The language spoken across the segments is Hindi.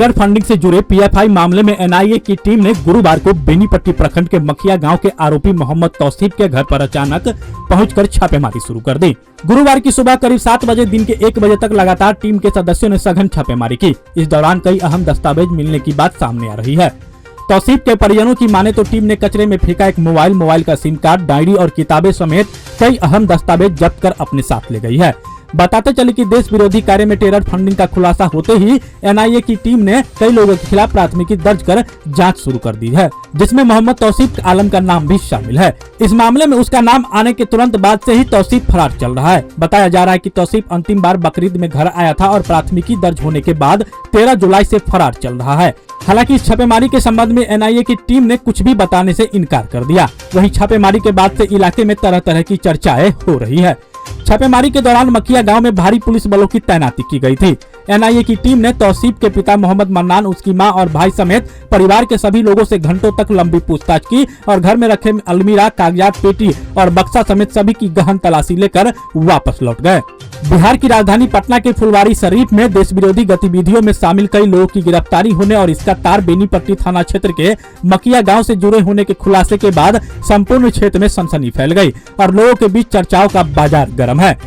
टेरर फंडिंग से जुड़े पीएफआई मामले में एनआईए की टीम ने गुरुवार को बेनीपट्टी प्रखंड के मखिया गांव के आरोपी मोहम्मद तौसीफ के घर पर अचानक पहुंचकर छापेमारी शुरू कर दी। गुरुवार की सुबह करीब 7 बजे दिन के 1 बजे तक लगातार टीम के सदस्यों ने सघन छापेमारी की। इस दौरान कई अहम दस्तावेज मिलने की बात सामने आ रही है। तौसीफ के परिजनों की माने तो टीम ने कचरे में फेंका एक मोबाइल का सिम कार्ड, डायरी और किताबें समेत कई अहम दस्तावेज जब्त कर अपने साथ ले गई है। बताते चले कि देश विरोधी कार्य में टेरर फंडिंग का खुलासा होते ही एनआईए की टीम ने कई लोगों के खिलाफ प्राथमिकी दर्ज कर जांच शुरू कर दी है, जिसमें मोहम्मद तौसीफ आलम का नाम भी शामिल है। इस मामले में उसका नाम आने के तुरंत बाद से ही तौसीफ फरार चल रहा है। बताया जा रहा है कि तौसीफ अंतिम बार बकरीद में घर आया था और प्राथमिकी दर्ज होने के बाद 13 जुलाई से फरार चल रहा है। हालांकि इस छापेमारी के संबंध में एनआईए की टीम ने कुछ भी बताने से इनकार कर दिया। वहीं छापेमारी के बाद से इलाके में तरह तरह की चर्चाएं हो रही है। छापेमारी के दौरान मखिया गांव में भारी पुलिस बलों की तैनाती की गई थी। एनआईए की टीम ने तौसीफ के पिता मोहम्मद मन्नान, उसकी मां और भाई समेत परिवार के सभी लोगों से घंटों तक लंबी पूछताछ की और घर में रखे अलमीरा, कागजात, पेटी और बक्सा समेत सभी की गहन तलाशी लेकर वापस लौट गए। बिहार की राजधानी पटना के फुलवारी शरीफ में देश विरोधी गतिविधियों में शामिल कई लोगों की गिरफ्तारी होने और इसका तार बेनीपट्टी थाना क्षेत्र के मखिया गांव से जुड़े होने के खुलासे के बाद संपूर्ण क्षेत्र में सनसनी फैल गई और लोगों के बीच चर्चाओं का बाजार गर्म है।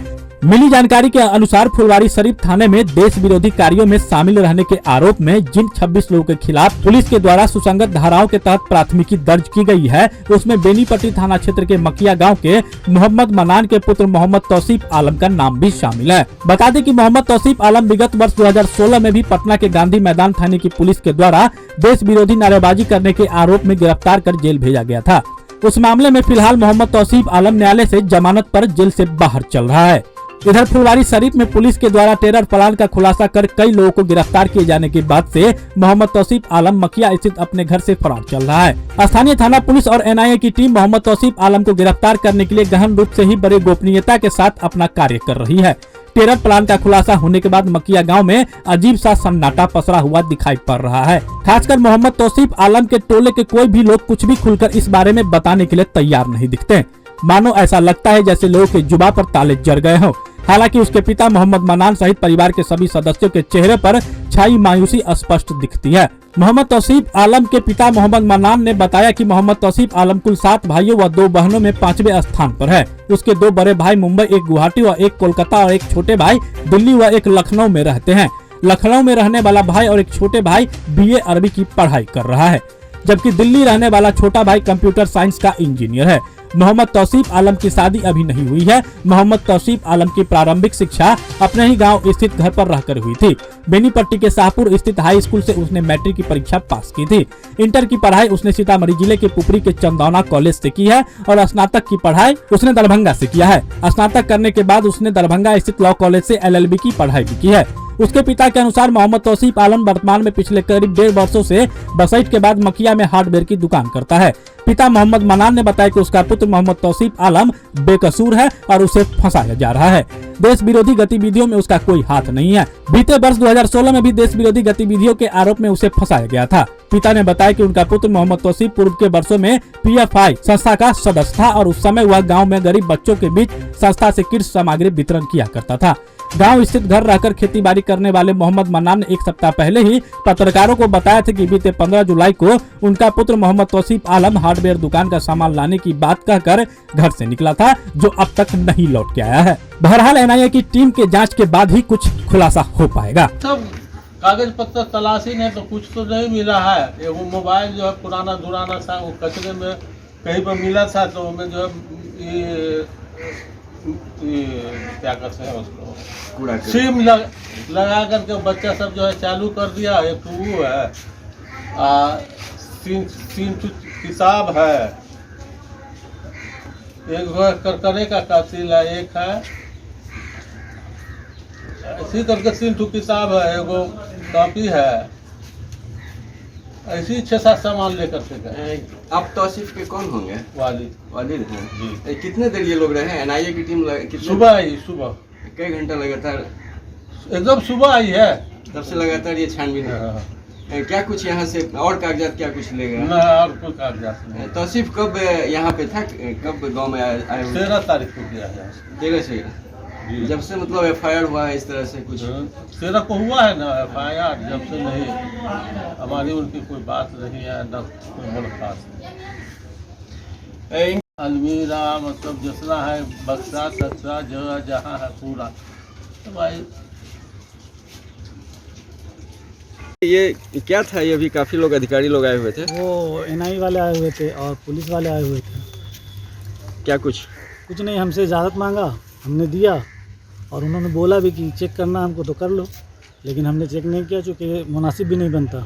मिली जानकारी के अनुसार फुलवारी शरीफ थाने में देश विरोधी कार्यों में शामिल रहने के आरोप में जिन 26 लोगों के खिलाफ पुलिस के द्वारा सुसंगत धाराओं के तहत प्राथमिकी दर्ज की गई है, उसमें बेनीपट्टी थाना क्षेत्र के मखिया गांव के मोहम्मद मन्नान के पुत्र मोहम्मद तौसीफ आलम का नाम भी शामिल है। बता दें कि मोहम्मद तौसीफ आलम विगत वर्ष 2016 में भी पटना के गांधी मैदान थाने की पुलिस के द्वारा देश विरोधी नारेबाजी करने के आरोप में गिरफ्तार कर जेल भेजा गया था। उस मामले में फिलहाल मोहम्मद तौसीफ आलम न्यायालय से जमानत पर जेल से बाहर चल रहा है। इधर फुलवारी शरीफ में पुलिस के द्वारा टेरर प्लान का खुलासा कर कई लोगों को गिरफ्तार किए जाने के बाद से मोहम्मद तौसीफ आलम मखिया स्थित अपने घर से फरार चल रहा है। स्थानीय थाना पुलिस और एनआईए की टीम मोहम्मद तौसीफ आलम को गिरफ्तार करने के लिए गहन रूप से ही बड़े गोपनीयता के साथ अपना कार्य कर रही है। टेरर प्लान का खुलासा होने के बाद मखिया गांव में अजीब सा सन्नाटा पसरा हुआ दिखाई पड़ रहा है। खासकर मोहम्मद तौसीफ आलम के टोले के कोई भी लोग कुछ भी खुलकर इस बारे में बताने के लिए तैयार नहीं दिखते। मानो ऐसा लगता है जैसे लोगों के जुबान पर ताले जड़ गए हों। हालांकि उसके पिता मोहम्मद मन्नान सहित परिवार के सभी सदस्यों के चेहरे पर छाई मायूसी स्पष्ट दिखती है। मोहम्मद तौसीफ आलम के पिता मोहम्मद मन्नान ने बताया कि मोहम्मद तौसीफ आलम कुल 7 भाइयों व 2 बहनों में 5वें स्थान पर है। उसके 2 बड़े भाई मुंबई, एक गुवाहाटी व एक कोलकाता और एक छोटे भाई दिल्ली व एक लखनऊ में रहते हैं। लखनऊ में रहने वाला भाई और एक छोटे भाई BA अरबी की पढ़ाई कर रहा है, जबकि दिल्ली रहने वाला छोटा भाई कंप्यूटर साइंस का इंजीनियर है। मोहम्मद तौसीफ आलम की शादी अभी नहीं हुई है। मोहम्मद तौसीफ आलम की प्रारंभिक शिक्षा अपने ही गांव स्थित घर पर रहकर हुई थी। बेनीपट्टी के शाहपुर स्थित हाई स्कूल से उसने मैट्रिक की परीक्षा पास की थी। इंटर की पढ़ाई उसने सीतामढ़ी जिले के पुपरी के चंदौना कॉलेज से की है और स्नातक की पढ़ाई उसने दरभंगा से किया है। स्नातक करने के बाद उसने दरभंगा स्थित लॉ कॉलेज से LLB की पढ़ाई भी की है। उसके पिता के अनुसार मोहम्मद तौसीफ आलम वर्तमान में पिछले करीब 1.5 वर्षों से बसैठ के बाद मखिया में हार्डवेयर की दुकान करता है। पिता मोहम्मद मन्नान ने बताया कि उसका पुत्र मोहम्मद तौसीफ आलम बेकसूर है और उसे फंसाया जा रहा है। देश विरोधी गतिविधियों में उसका कोई हाथ नहीं है। बीते वर्ष 2016 में भी देश विरोधी गतिविधियों के आरोप में उसे फंसाया गया था। पिता ने बताया कि उनका पुत्र मोहम्मद तौसीफ पूर्व के वर्षों में PFI संस्था का सदस्य था और उस समय वह गाँव में गरीब बच्चों के बीच संस्था से किड्स सामग्री वितरण किया करता था। गांव स्थित घर रहकर खेती बाड़ी करने वाले मोहम्मद मन्नान ने 1 सप्ताह पहले ही पत्रकारों को बताया था कि बीते 15 जुलाई को उनका पुत्र मोहम्मद तौसीफ आलम हार्डवेयर दुकान का सामान लाने की बात कहकर घर से निकला था, जो अब तक नहीं लौट के आया है। बहरहाल एनआईए की टीम के जांच के बाद ही कुछ खुलासा हो पाएगा। सब कागज पत्र तलाशी ने तो कुछ तो नहीं मिला है। वो मोबाइल जो है पुराना दुराना था, वो कचरे में कहीं पर मिला था, तो मैं जो है क्या करते हैं उसको सिम लगा करके बच्चा सब जो है चालू कर दिया। एक वो है 3 किताब है, एक करकरे का कातिल है, एक है इसी करके 3 किताब है, एगो कॉपी है, ऐसी 6-7 सामान लेकर के गए। आप तौसीफ के कौन होंगे? वालिद हैं जी। कितने देर ये लोग रहे? एनआईए की टीम सुबह आई। सुबह कई घंटा लगातार? एकदम सुबह आई है, तब से लगातार ये छानबीन है। क्या कुछ यहाँ से और कागजात क्या कुछ ले गए? और कोई कागजात नहीं। तौसीफ कब यहाँ पे था, कब गांव में आए? 13 तारीख को गया है। 13 से जी। जब से मतलब FIR हुआ है इस तरह से कुछ? 13 को हुआ है ना FIR, जब से नहीं हमारी उनकी कोई बात नहीं है, न कोई मुलाकात। अलमीरा मतलब जितना है बक्सा सक्सा जगह जहाँ है पूरा तो भाई। ये क्या था? ये भी काफी लोग अधिकारी लोग आए हुए थे। वो NI वाले आए हुए थे और पुलिस वाले आए हुए थे। क्या कुछ? कुछ नहीं, हमसे इजाज़त मांगा, हमने दिया और उन्होंने बोला भी कि चेक करना हमको तो कर लो, लेकिन हमने चेक नहीं किया चूँकि मुनासिब भी नहीं बनता।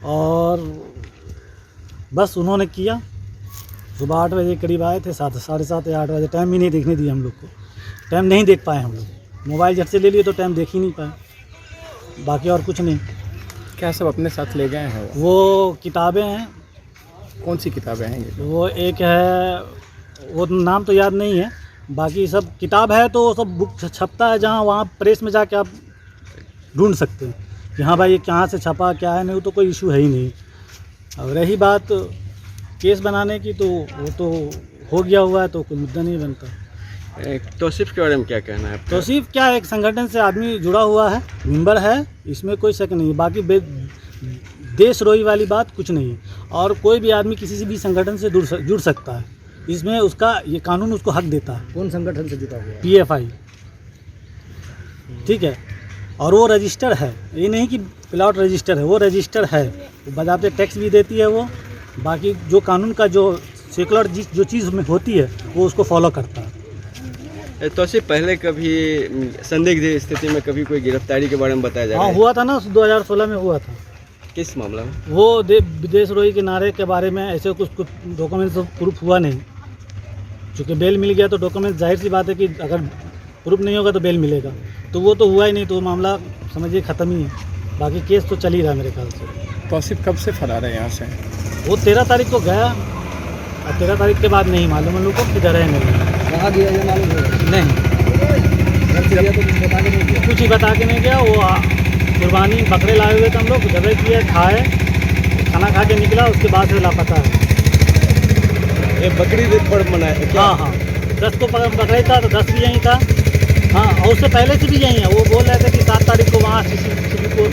और बस उन्होंने किया। सुबह 8 बजे करीब आए थे, 7:30 या 8 बजे। टाइम ही नहीं देखने दिया हम लोग को, टाइम नहीं देख पाए हम लोग। मोबाइल जब से ले लिए तो टाइम देख ही नहीं पाए, बाकी और कुछ नहीं। क्या सब अपने साथ ले गए हैं? वो किताबें हैं। कौन सी किताबें हैं ये? वो एक है, वो नाम तो याद नहीं है, बाकी सब किताब है तो सब बुक छपता है जहाँ, वहाँ प्रेस में जाके आप ढूंढ सकते हैं कि हाँ भाई ये कहाँ से छपा क्या है, नहीं वो तो कोई इशू है ही नहीं। अब रही बात केस बनाने की, तो वो तो हो गया हुआ है तो कोई मुद्दा नहीं बनता। तौसीफ के बारे में क्या कहना है आपका? तौसीफ क्या, एक संगठन से आदमी जुड़ा हुआ है, मेंबर है, इसमें कोई शक नहीं है। बाकी देशद्रोही वाली बात कुछ नहीं है। और कोई भी आदमी किसी से भी संगठन से जुड़ सकता है, इसमें उसका ये कानून उसको हक देता है। कौन संगठन से जुड़ा हुआ है? PFI, ठीक है। और वो रजिस्टर है, ये नहीं कि प्लॉट रजिस्टर है, वो रजिस्टर है, वो बाज़ाब्ते टैक्स भी देती है वो। बाकी जो कानून का जो सेकुलर जो चीज़ में होती है वो उसको फॉलो करता है। तौसीफ पहले कभी संदिग्ध स्थिति में कभी कोई गिरफ्तारी के बारे में बताया जा रहा हाँ, है? हुआ था ना, 2016 में हुआ था। किस मामला में? वो विदेशद्रोही के नारे के बारे में ऐसे कुछ डॉक्यूमेंट्स प्रूफ हुआ नहीं, चूँकि बेल मिल गया तो डॉक्यूमेंट जाहिर सी बात है कि अगर प्रूफ नहीं होगा तो बेल मिलेगा, तो वो तो हुआ ही नहीं, तो मामला समझिए ख़त्म ही है। बाकी केस तो चल ही रहा है मेरे ख्याल से। तौसीफ कब से फरार है यहाँ से? वो 13 तारीख को गया और 13 तारीख के बाद नहीं मालूम हम लोग को किधर है नहीं। कहाँ दिया ये मालूम है? नहीं, तो कुछ बता के नहीं दिया? कुछ ही बता के नहीं गया। वो कुर्बानी बकरे लाए हुए थे हम लोग, जबे किए, खाए, खाना खा के निकला, उसके बाद से लापता है। ये बकरी ईद पर्व मनाया क्या? हाँ, 10 को पकड़ा था तो 10 भी यहीं था। हाँ, और उससे पहले से भी यहीं है। वो बोल रहे थे कि 7 तारीख को वहाँ CCTV को,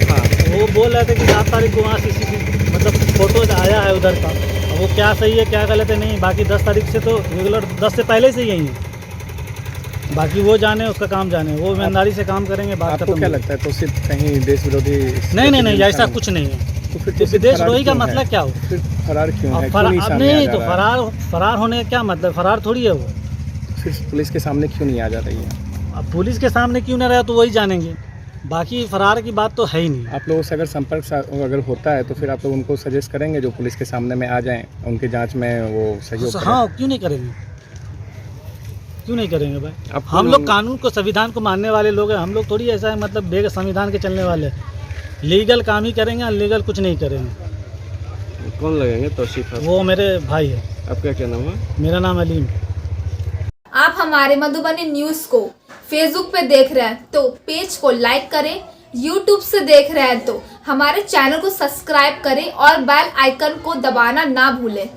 हाँ, वो बोल रहे थे कि 7 तारीख को वहाँ CCTV मतलब फ़ोटो आया है उधर का। अब वो क्या सही है क्या गलत है नहीं, बाकी 10 तारीख से तो रेगुलर 10 से पहले से यहीं है। बाकी वो जाने, उसका काम जाने, वो ईमानदारी से काम करेंगे। बात आपको क्या लगता है तौसीफ कहीं देश विरोधी? नहीं, ऐसा कुछ नहीं है। तो फिर तो विदेशद्रोही का मतलब क्या हो? फिर फरार क्यों है? अब नहीं सामने नहीं आ तो जा रहा है? फरार होने का क्या मतलब? फरार थोड़ी है वो। फिर पुलिस के सामने क्यों नहीं आ जा रही है? अब पुलिस के सामने क्यों ना रहा तो वही जानेंगे, बाकी फरार की बात तो है ही नहीं। आप लोगों से अगर संपर्क अगर होता है तो फिर आप लोग उनको सजेस्ट करेंगे जो पुलिस के सामने में आ जाएं, उनकी जांच में वो सहयोग करें? हाँ, क्यों नहीं करेंगे, क्यों नहीं करेंगे भाई। आपको हम लोग कानून को, संविधान को मानने वाले लोग हैं। हम लोग थोड़ी ऐसा है मतलब बेग संविधान के चलने वाले। लीगल काम ही करेंगे, अनलीगल कुछ नहीं करेंगे। कौन लगेंगे तौसीफ? वो मेरे भाई है। आपका क्या नाम है? मेरा नाम अलीम। आप हमारे मधुबनी न्यूज को फेसबुक पे देख रहे हैं तो पेज को लाइक करें, यूट्यूब से देख रहे हैं तो हमारे चैनल को सब्सक्राइब करें और बेल आइकन को दबाना ना भूलें।